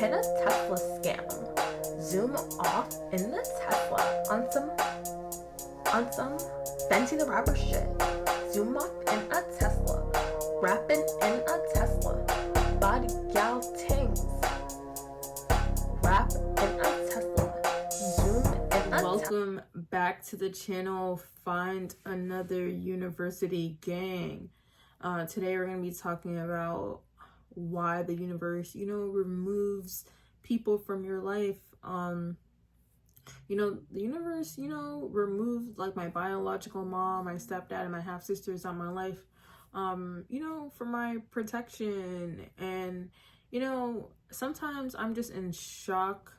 hit a Tesla scam. Zoom off in the Tesla on some Fancy the Rapper shit. Zoom off in a Tesla. Rapping in a Tesla. Body gal tings. Rap in a Tesla. Zoom in a Welcome back to the channel. Find another university gang. Today we're going to be talking about why the universe, removes people from your life. The universe, removed like my biological mom, my stepdad, and my half sisters out of my life, for my protection. And, sometimes I'm just in shock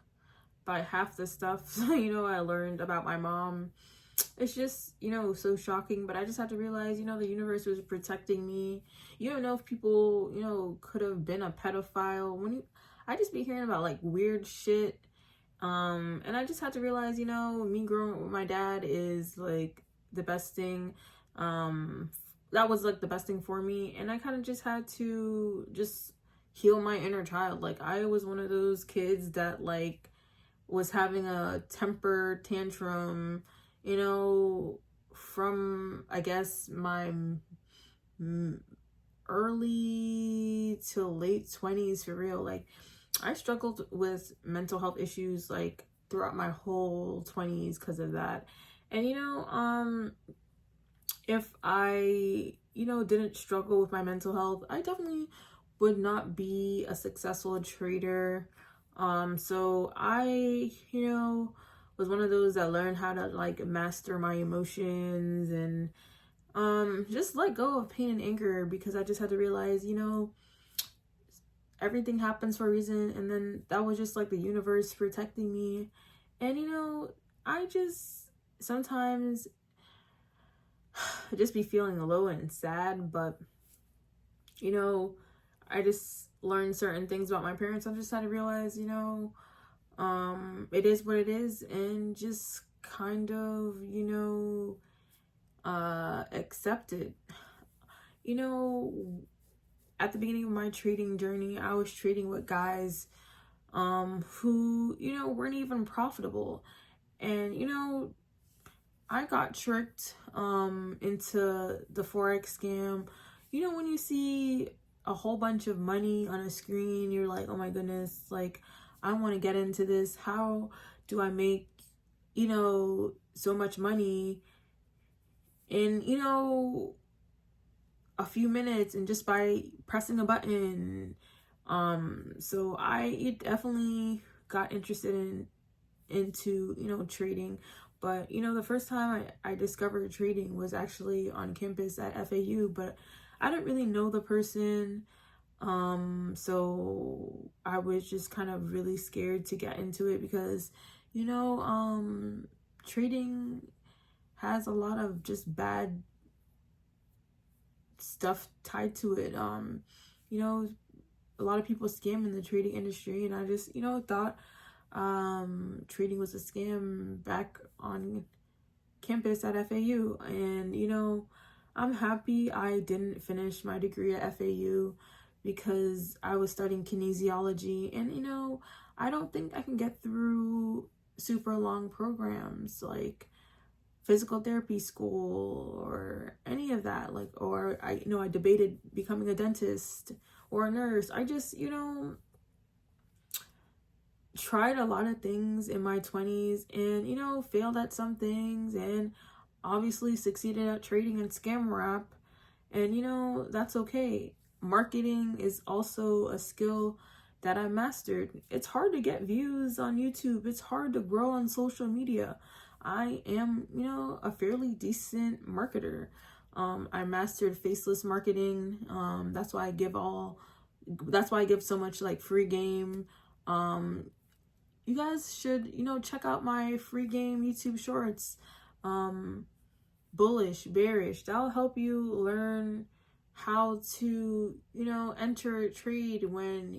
by half the stuff, I learned about my mom. It's just, so shocking, but I just had to realize, the universe was protecting me. You don't know if people, could have been a pedophile. I just be hearing about like weird shit. And I just had to realize, me growing up with my dad is like the best thing. That was like the best thing for me. And I kind of just had to just heal my inner child. Like I was one of those kids that like was having a temper tantrum, from I guess my early to late 20s for real. Like I struggled with mental health issues like throughout my whole 20s because of that. And if I didn't struggle with my mental health, I definitely would not be a successful trader. So I was one of those that learned how to like master my emotions and just let go of pain and anger, because I just had to realize everything happens for a reason. And then that was just like the universe protecting me. And I just sometimes just be feeling low and sad, but I just learned certain things about my parents. I just had to realize it is what it is, and just kind of accept it. At the beginning of my trading journey, I was trading with guys who weren't even profitable. And I got tricked into the forex scam. When you see a whole bunch of money on a screen, you're like, oh my goodness, like I want to get into this. How do I make so much money in a few minutes and just by pressing a button? So I definitely got interested into trading. But the first time I discovered trading was actually on campus at FAU, but I didn't really know the person. So I was just kind of really scared to get into it because trading has a lot of just bad stuff tied to it. A lot of people scam in the trading industry, and I just thought trading was a scam back on campus at FAU. And I'm happy I didn't finish my degree at FAU because I was studying kinesiology, and I don't think I can get through super long programs like physical therapy school or any of that. Like, or I debated becoming a dentist or a nurse. I just tried a lot of things in my 20s and failed at some things, and obviously succeeded at trading and scam rap. And that's okay. Marketing is also a skill that I mastered. It's hard to get views on YouTube. It's hard to grow on social media. I am a fairly decent marketer. I mastered faceless marketing. That's why I give so much like free game. You guys should check out my free game YouTube shorts. Bullish, bearish, that'll help you learn how to enter a trade when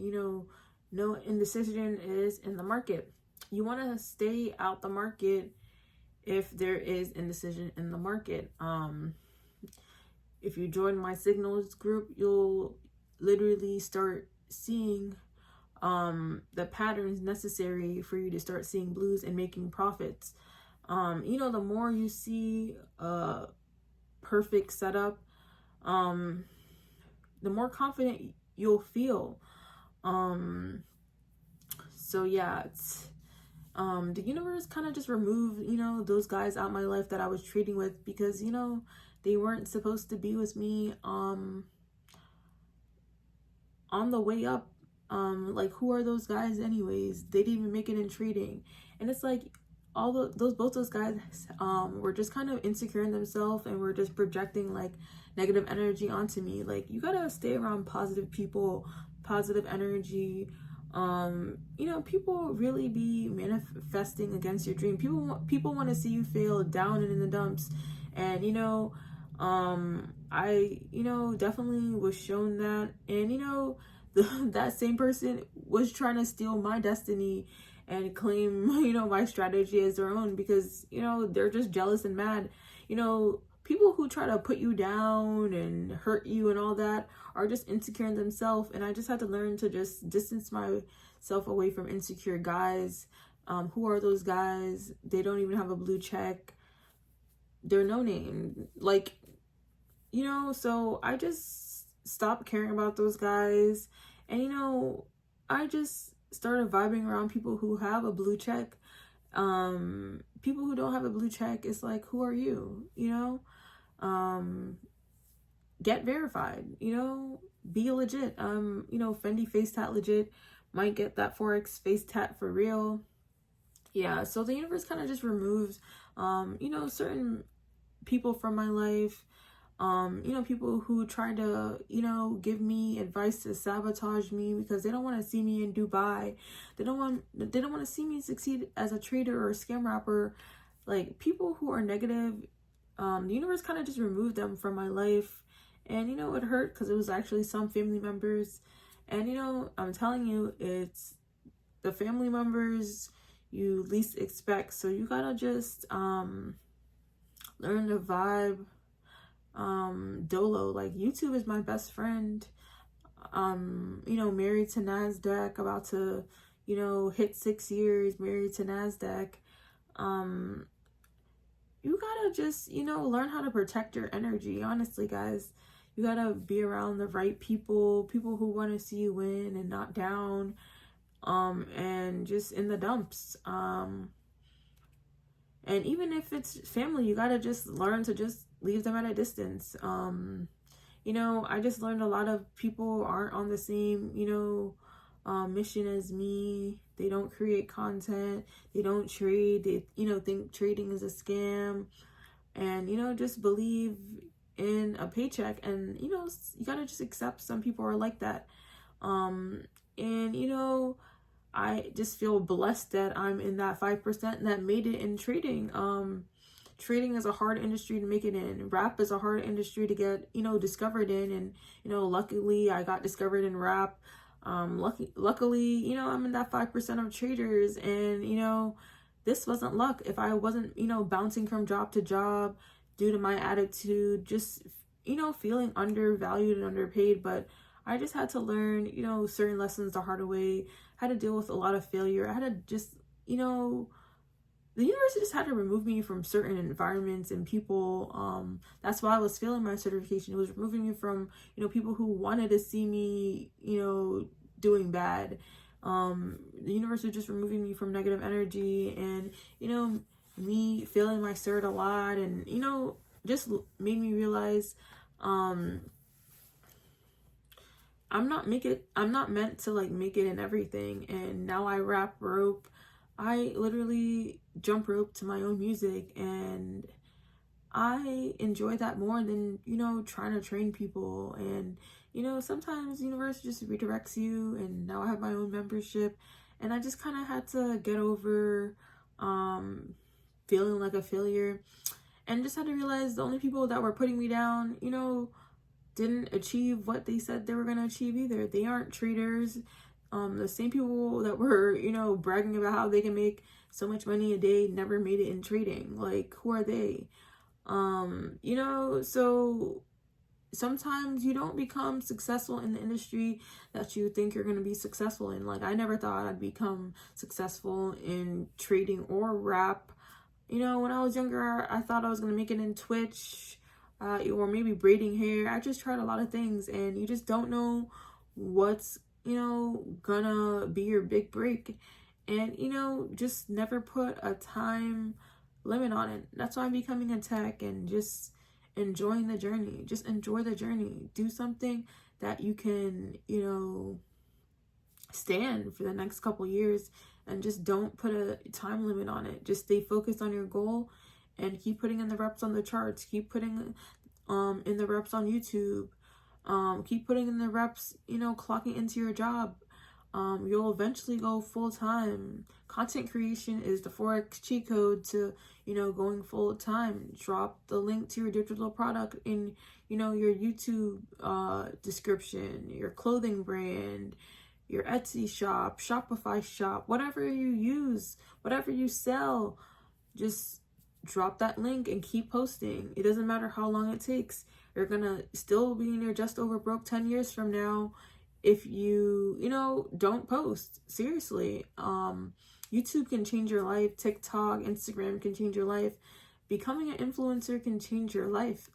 no indecision is in the market. You want to stay out the market if there is indecision in the market. If you join my signals group, you'll literally start seeing the patterns necessary for you to start seeing blues and making profits. You know, the more you see a perfect setup, the more confident you'll feel. So yeah, it's the universe kind of just removed, you know, those guys out my life that I was trading with, because, you know, they weren't supposed to be with me on the way up. Like, who are those guys anyways? They didn't even make it in trading. And it's like both those guys were just kind of insecure in themselves and were just projecting like negative energy onto me. Like, you gotta stay around positive people, positive energy. You know, people really be manifesting against your dream. People want to see you fail down and in the dumps. And, you know, I, you know, definitely was shown that. And, you know, that same person was trying to steal my destiny and claim, you know, my strategy as their own, because, you know, they're just jealous and mad. You know, people who try to put you down and hurt you and all that are just insecure in themselves. And I just had to learn to just distance myself away from insecure guys. Who are those guys? They don't even have a blue check. They're no name. Like, you know, so I just stopped caring about those guys. And, you know, I just started vibing around people who have a blue check. People who don't have a blue check, it's like, who are you? You know? Get verified, you know, be legit. You know, Fendi face tat legit, might get that Forex face tat for real. Yeah, so the universe kind of just removes, you know, certain people from my life. You know, people who try to, you know, give me advice to sabotage me because they don't want to see me in Dubai. They don't want to see me succeed as a trader or a scam rapper. Like, people who are negative, the universe kind of just removed them from my life. And, you know, it hurt because it was actually some family members. And, you know, I'm telling you, it's the family members you least expect. So you gotta just learn to vibe dolo. Like, YouTube is my best friend. You know, married to NASDAQ, about to, you know, hit 6 years, married to NASDAQ. You gotta just, you know, learn how to protect your energy. Honestly, guys, you gotta be around the right people who want to see you win and not down, and just in the dumps. And even if it's family, you gotta just learn to just leave them at a distance. You know, I just learned a lot of people aren't on the same, you know, mission as me. They don't create content. They don't trade. They, you know, think trading is a scam. And, you know, just believe in a paycheck. And, you know, you gotta just accept some people are like that. And, you know, I just feel blessed that I'm in that 5% that made it in trading. Trading is a hard industry to make it in. Rap is a hard industry to get, you know, discovered in. And, you know, luckily I got discovered in rap. Luckily, you know, I'm in that 5% of traders. And, you know, this wasn't luck. If I wasn't, you know, bouncing from job to job due to my attitude, just, you know, feeling undervalued and underpaid. But I just had to learn, you know, certain lessons the hard way. I had to deal with a lot of failure. I had to just, you know, the universe just had to remove me from certain environments and people. That's why I was failing my certification. It was removing me from, you know, people who wanted to see me, you know, doing bad. The universe was just removing me from negative energy, and, you know, me failing my cert a lot, and, you know, just made me realize, I'm not meant to like make it in everything. And now I rap rope. I literally jump rope to my own music, and I enjoy that more than, you know, trying to train people. And, you know, sometimes the universe just redirects you, and now I have my own membership, and I just kind of had to get over feeling like a failure, and just had to realize the only people that were putting me down, you know, didn't achieve what they said they were going to achieve either. They aren't traders. The same people that were, you know, bragging about how they can make so much money a day never made it in trading. Like, who are they? You know, so sometimes you don't become successful in the industry that you think you're going to be successful in. Like, I never thought I'd become successful in trading or rap. You know, when I was younger, I thought I was going to make it in Twitch, or maybe braiding hair. I just tried a lot of things, and you just don't know what's, you know, gonna be your big break. And, you know, just never put a time limit on it. That's why I'm becoming a tech and just enjoying the journey. Just enjoy the journey. Do something that you can, you know, stand for the next couple years, and just don't put a time limit on it. Just stay focused on your goal and keep putting in the reps on the charts. Keep putting in the reps on YouTube. Keep putting in the reps, you know, clocking into your job. You'll eventually go full time. Content creation is the Forex cheat code to, you know, going full time. Drop the link to your digital product in, you know, your YouTube description, your clothing brand, your Etsy shop, Shopify shop, whatever you use, whatever you sell. Just drop that link and keep posting. It doesn't matter how long it takes. You're gonna still be in your just over broke 10 years from now if you know, don't post. Seriously. YouTube can change your life. TikTok, Instagram can change your life. Becoming an influencer can change your life.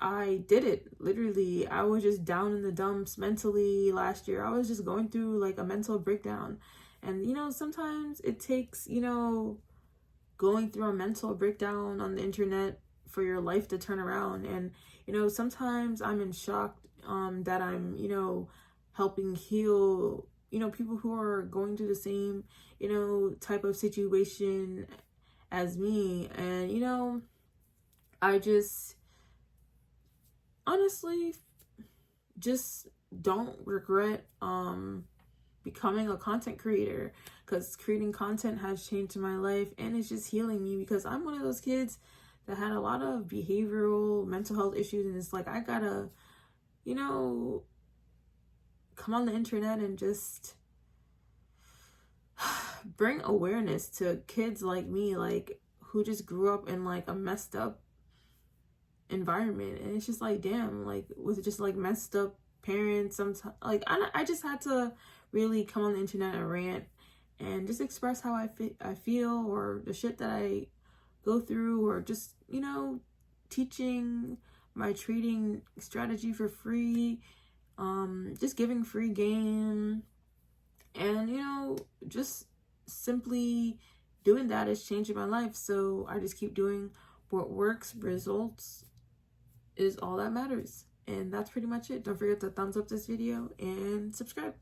I did it. Literally, I was just down in the dumps mentally last year. I was just going through like a mental breakdown. And, you know, sometimes it takes, you know, going through a mental breakdown on the internet for your life to turn around. And, you know, sometimes I'm in shock that I'm, you know, helping heal, you know, people who are going through the same, you know, type of situation as me. And, you know, I just honestly just don't regret becoming a content creator, because creating content has changed my life, and it's just healing me, because I'm one of those kids that had a lot of behavioral mental health issues, and it's like I gotta, you know, come on the internet and just bring awareness to kids like me, like who just grew up in like a messed up environment. And it's just like, damn, like with just like messed up parents sometimes, like I just had to really come on the internet and rant and just express how I feel, or the shit that I go through, or just, you know, teaching my trading strategy for free, just giving free game, and, you know, just simply doing that is changing my life. So I just keep doing what works. Results is all that matters. And that's pretty much it. Don't forget to thumbs up this video and subscribe.